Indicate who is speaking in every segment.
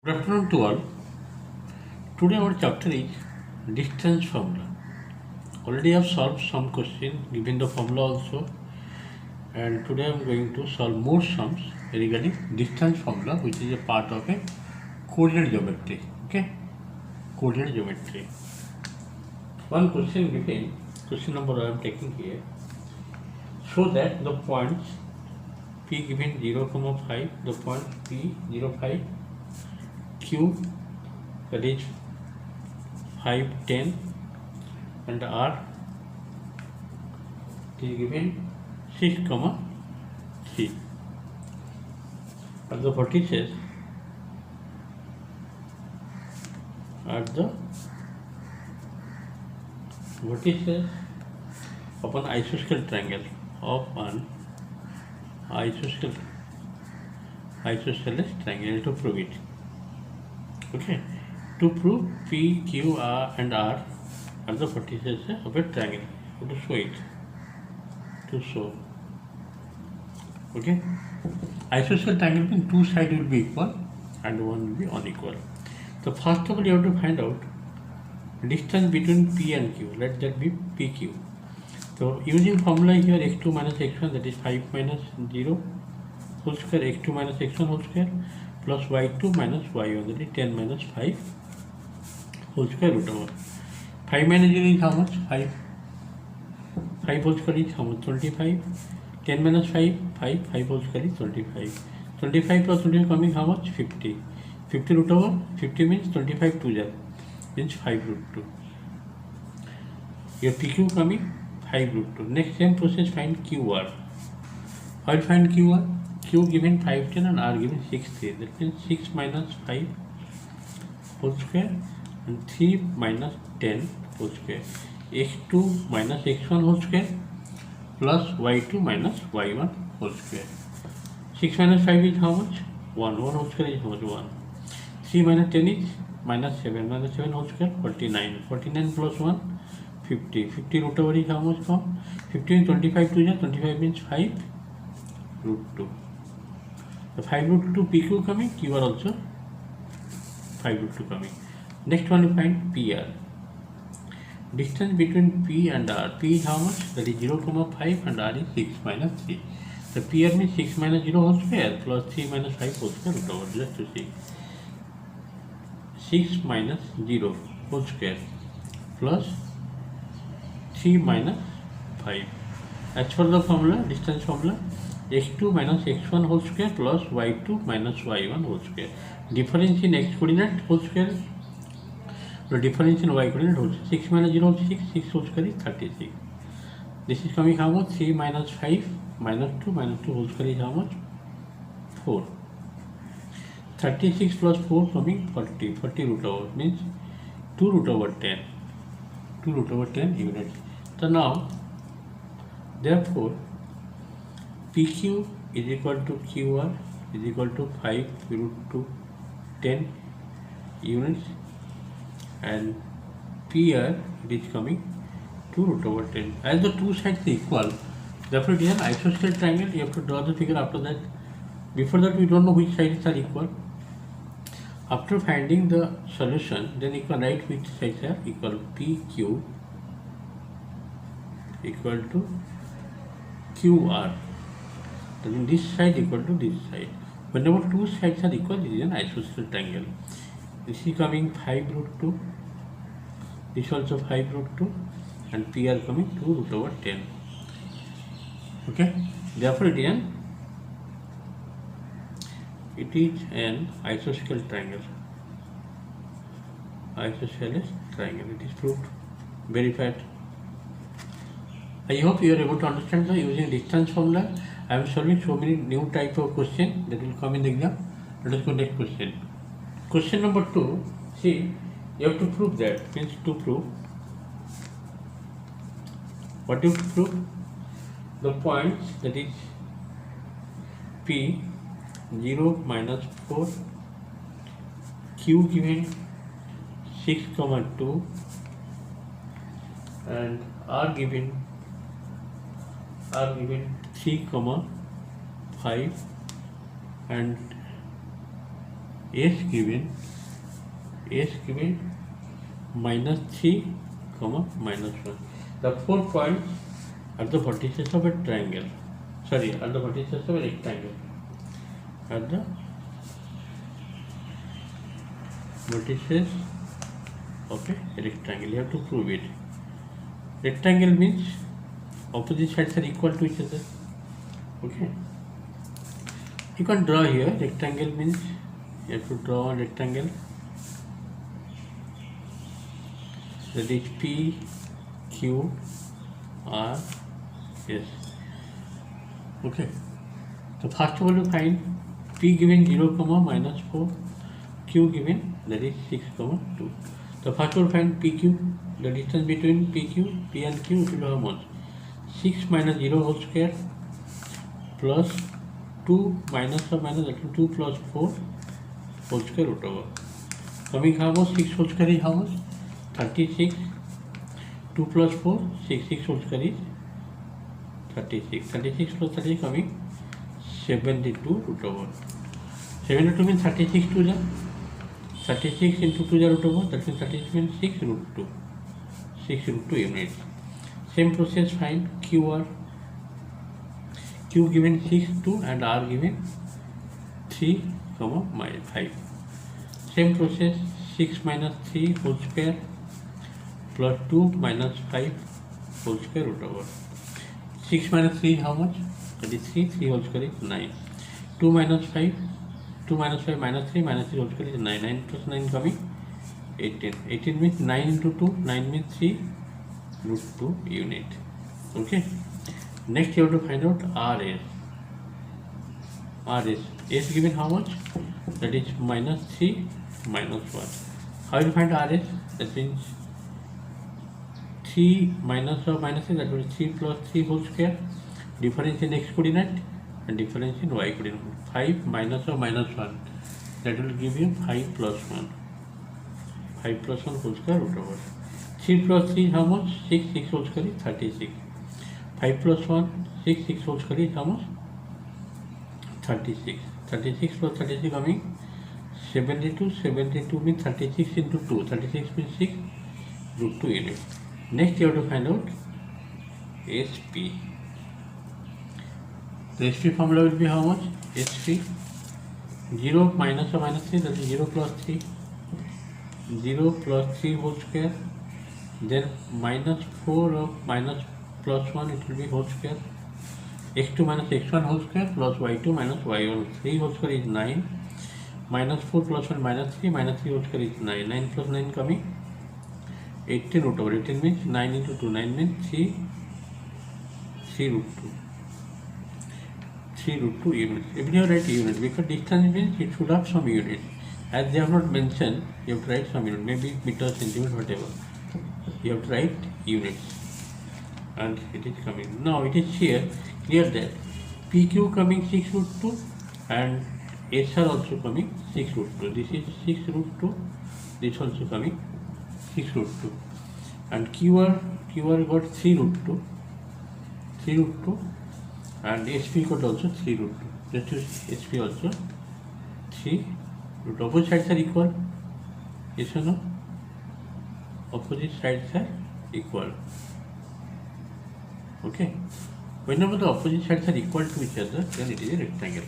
Speaker 1: Good afternoon to all. Today our chapter is distance formula. Already I have solved some question given the formula also, and today I am going to solve more sums regarding distance formula, which is a part of a coordinate geometry. Okay, coordinate geometry. One question given, question number I am taking here. Show that the points P given 0, 5, the point P 0, 5, Q that is 5, 10, and R is given 6, 3. At the vertices of an isosceles triangle to prove it. Okay, to prove P, Q, R and R are the vertices of a triangle. To show it. To show. Okay, isosceles triangle means two sides will be equal and one will be unequal. So first of all, you have to find out distance between P and Q. Let that be PQ. So using formula here, x2 minus x1, that is 5 minus 0 whole square, x2 minus x1 whole square, plus y2 minus y1, that is 10 minus 5 whole square root over. 5 minus 0 is how much? 5. 5 whole square is how much? 25. 10 minus 5, 5 whole square is 25. 25 plus 25 coming how much? 50. 50 root over, 50 means 25 2 0, means 5 root 2. Your PQ coming 5 root 2. Next same process, find QR. How will find QR? Q given 5, 10 and R given 6, 3. That means 6 minus 5 whole square and 3 minus 10 whole square. x2 minus x1 whole square plus y2 minus y1 whole square. 6 minus 5 is how much? 1. 1 whole square is how much? 1. 3 minus 10 is minus 7. Minus 7 whole square 49. 49 plus 1 50. 50 root over is how much from? 50 means 25 to 25 means 5 root 2. The 5 root 2 PQ coming, QR also 5 root 2 coming. Next one we find PR. Distance between P and R. P is how much? That is 0, 5 and R is 6 minus 3. The PR means 6 minus 0 whole square plus 3 minus 5 whole square root over. Just to see. 6 minus 0 whole square plus 3 minus 5. As per the formula, distance formula, x2 minus x1 whole square plus y2 minus y1 whole square. Difference in x coordinate whole square, the difference in y coordinate whole square. 6 minus 0 is 6, 6 whole square is 36. This is coming how much? 3 minus 5 minus 2 whole square is how much? 4. 36 plus 4 coming 40. 40 root over means 2 root over 10. 2 root over 10 units. So now, therefore, PQ is equal to QR is equal to 5 root 2 10 units, and PR it is coming 2 root over 10. As the two sides are equal, therefore it is an isosceles triangle. You have to draw the figure after that. Before that we don't know which sides are equal. After finding the solution, then you can write which sides are equal. PQ equal to QR. Then this side equal to this side. Whenever two sides are equal, it is an isosceles triangle. This is coming 5 root 2. This also 5 root 2. And PR coming 2 root over 10. Okay. Therefore, it is an isosceles triangle. Isosceles triangle. It is proved, verified. I hope you are able to understand that using distance formula. I am solving so many new type of questions that will come in the exam. Let us go next question. Question number 2. See, you have to prove that. Means to prove. What you have to prove? The points, that is P 0 minus 4, Q given 6, 2 and R given 3, 5 and S given minus 3 comma minus 1. The 4 points are the vertices of a triangle. Sorry, are the vertices of a rectangle. Are the vertices of a rectangle. You have to prove it. Rectangle means opposite sides are equal to each other. Okay. You can draw here. Rectangle means you have to draw a rectangle. That is P, Q, R, S. Okay. So first of all, you find P given 0, minus 4, Q given that is 6, 2. So first of all, find PQ. The distance between PQ, P and Q, it will be how much? 6 minus 0 whole square plus 2 minus or minus, that is 2 plus 4 whole square root over. Coming how much? 6 whole square is how much? 36. 2 plus 4, 6 whole square is 36. 36 plus 30 coming 72 root over. 72 means 36 to the 36 into 2 the root over, that means 36 means 6 root 2. 6 root 2 units. Same process, find QR. Q given 6, 2 and R given 3, 5. Same process, 6 minus 3 whole square plus 2 minus 5 whole square root over. 6 minus 3 how much? That is 3, 3 whole square is 9. 2 minus 5, 2 minus 5 minus 3 whole square is 9. 9 plus 9 coming 18. 18 means 9 into 2, 9 means 3 root 2 unit. Okay. Next you have to find out RS. RS. S given how much? That is minus 3 minus 1. How you find RS? That means 3 minus or minus 3, that will be 3 plus 3 whole square. Difference in x coordinate and difference in y coordinate. 5 minus or minus 1, that will give you 5 plus 1. 5 plus 1 whole square root over. 3 plus 3 how much? 6, 6 whole square is 36. 5 plus 1, 6, 6 whole square is how much? 36. 36 plus 36 coming 72. 72 means 36 into 2. 36 means 6 root 2 unit. Next you have to find out SP. The SP formula will be how much? SP 0 minus or minus 3, that is 0 plus 3. 0 plus 3 whole square. Then minus 4 or minus plus 1, it will be whole square. x2 minus x1 whole square plus y2 minus y1. 3 whole square is 9. Minus 4 plus 1 minus 3 whole square is 9. 9 plus 9 coming 18 root over. 18 means 9 into 2. 9 means 3 root 2. 3 root 2 units. If you write unit, because distance means it should have some unit. As they have not mentioned, you have to write some unit, maybe meter, centimeter, whatever. You have to write units. And it is coming. Now it is here, clear that PQ coming 6 root 2 and SR also coming 6 root 2. This is 6 root 2. This also coming 6 root 2. And QR got 3 root 2. 3 root 2. And SP got also 3 root 2. Just use SP also 3 root 2. Opposite sides are equal. Yes or no? Opposite sides are equal. Okay. Whenever the opposite sides are equal to each other, then it is a rectangle.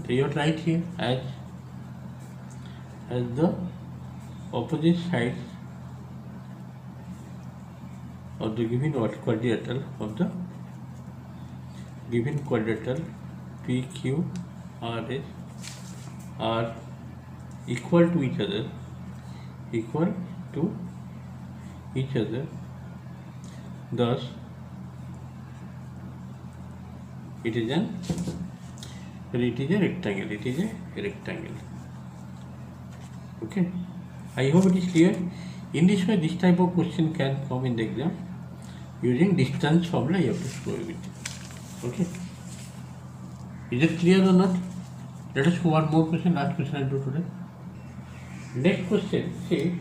Speaker 1: So you have to write here as the opposite sides of the given quadrilateral of the given quadrilateral PQRS are equal to each other. Thus it is a rectangle. It is a rectangle. Okay. I hope it is clear. In this way, this type of question can come in the exam. Using distance formula, you have to solve it. Okay. Is it clear or not? Let us do one more question. Last question I do today. Next question. See,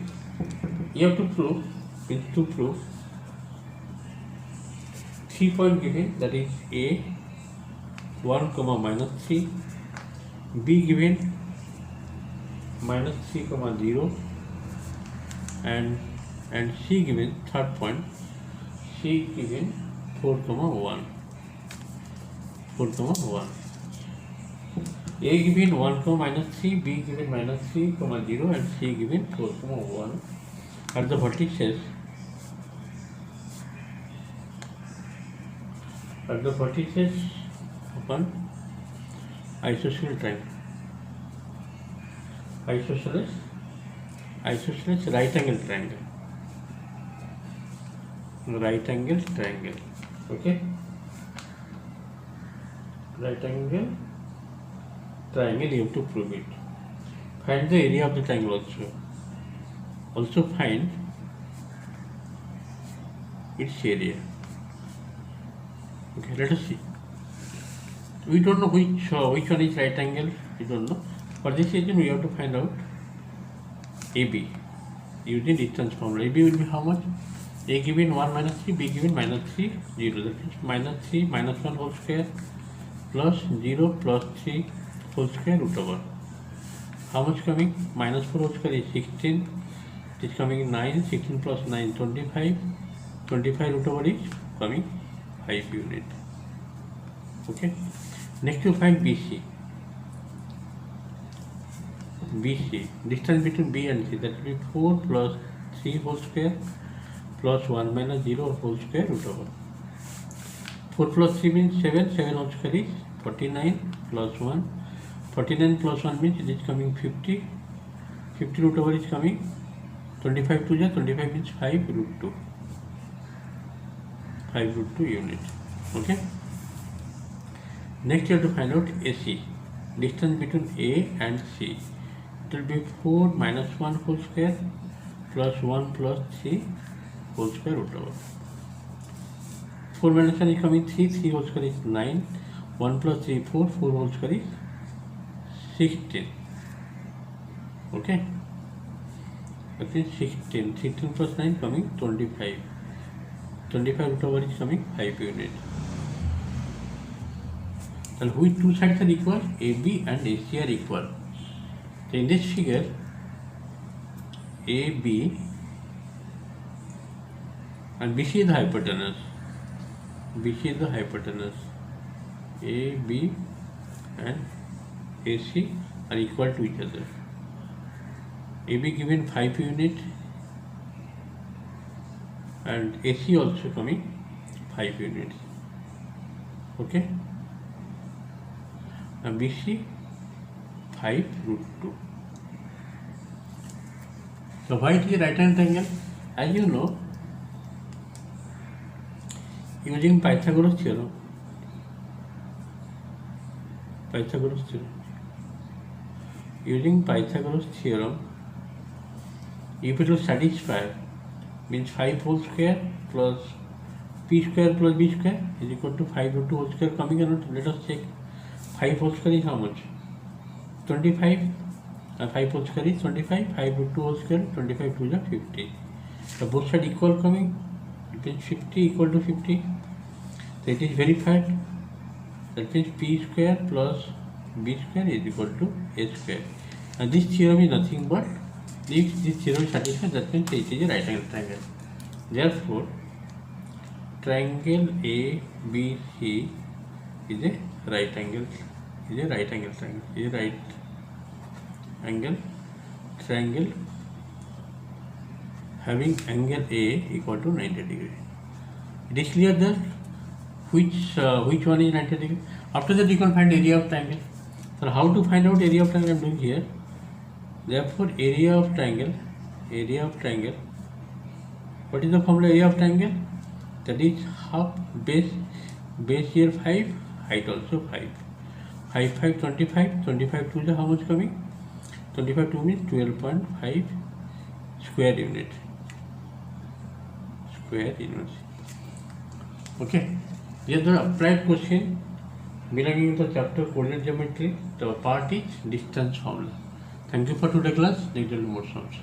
Speaker 1: you have to prove. Means to prove 3 point given, that is A 1, minus 3, B given minus 3 comma 0 and C given third point, C given 4 comma 1, 4 comma 1. A given 1 comma minus 3, B given minus 3 comma 0 and C given 4 comma 1 are the vertices upon isosceles triangle. Isosceles right angle triangle. Right angle triangle. Okay. Right angle triangle, you have to prove it. Find the area of the triangle also. Also find its area. Okay, let us see. We don't know which one is right angle. We don't know. For this reason, we have to find out AB using distance formula. AB will be how much? A given 1 minus 3, B given minus 3, 0. That means minus 3 minus 1 whole square plus 0 plus 3 whole square root over. How much coming? Minus 4 whole square is 16. It is coming 9. 16 plus 9, 25. 25 root over is coming 5 unit. Okay. Next you find BC. BC, distance between B and C, that will be 4 plus 3 whole square plus 1 minus 0 whole square root over. 4 plus 3 means 7, 7 whole square is 49 plus 1. 49 plus 1 means it is coming 50. 50 root over is coming 25 to 25 means 5 root 2. 5 root 2 unit. Okay. Next you have to find out AC, distance between A and C. It will be 4 minus 1 whole square plus 1 plus 3 whole square root over. 4 minus 1 is coming 3, 3 whole square is 9, 1 plus 3, 4, 4 whole square is 16. Okay. That is 16. 16 plus 9 coming 25. 25 root over is coming 5 unit. And which two sides are equal? AB and AC are equal. So in this figure, AB and BC is the hypotenuse. BC is the hypotenuse. AB and AC are equal to each other. AB given 5 unit and AC also coming 5 units. Okay. And BC 5 root 2. So why it is a right hand triangle? As you know, using Pythagoras theorem, using Pythagoras theorem, if it will satisfy, means 5 whole square plus p square plus b square is equal to 5 root 2 whole square coming or not? Let us check. 5 whole square is how much? 25. 5 whole square is 25. 5 root 2 whole square, 25 to the 50. So both sides equal coming. It means 50 equal to 50. So it is verified. That means p square plus b square is equal to a square. And this theorem is nothing but, if this theorem is satisfied, that means it is a right angle triangle. Therefore, triangle ABC is a right angle triangle having angle A equal to 90 degree. It is clear that which one is 90 degree. After that you can find area of triangle. So how to find out area of triangle I am doing here. Therefore area of triangle, what is the formula area of triangle? That is half base here 5, height also 5. 5, 25, 25 to the how much coming? 25 2 means 12.5 square unit. Okay. Here the applied question belonging to the chapter coordinate geometry. The part is distance formula. Thank you for today's class. Next will be more sounds.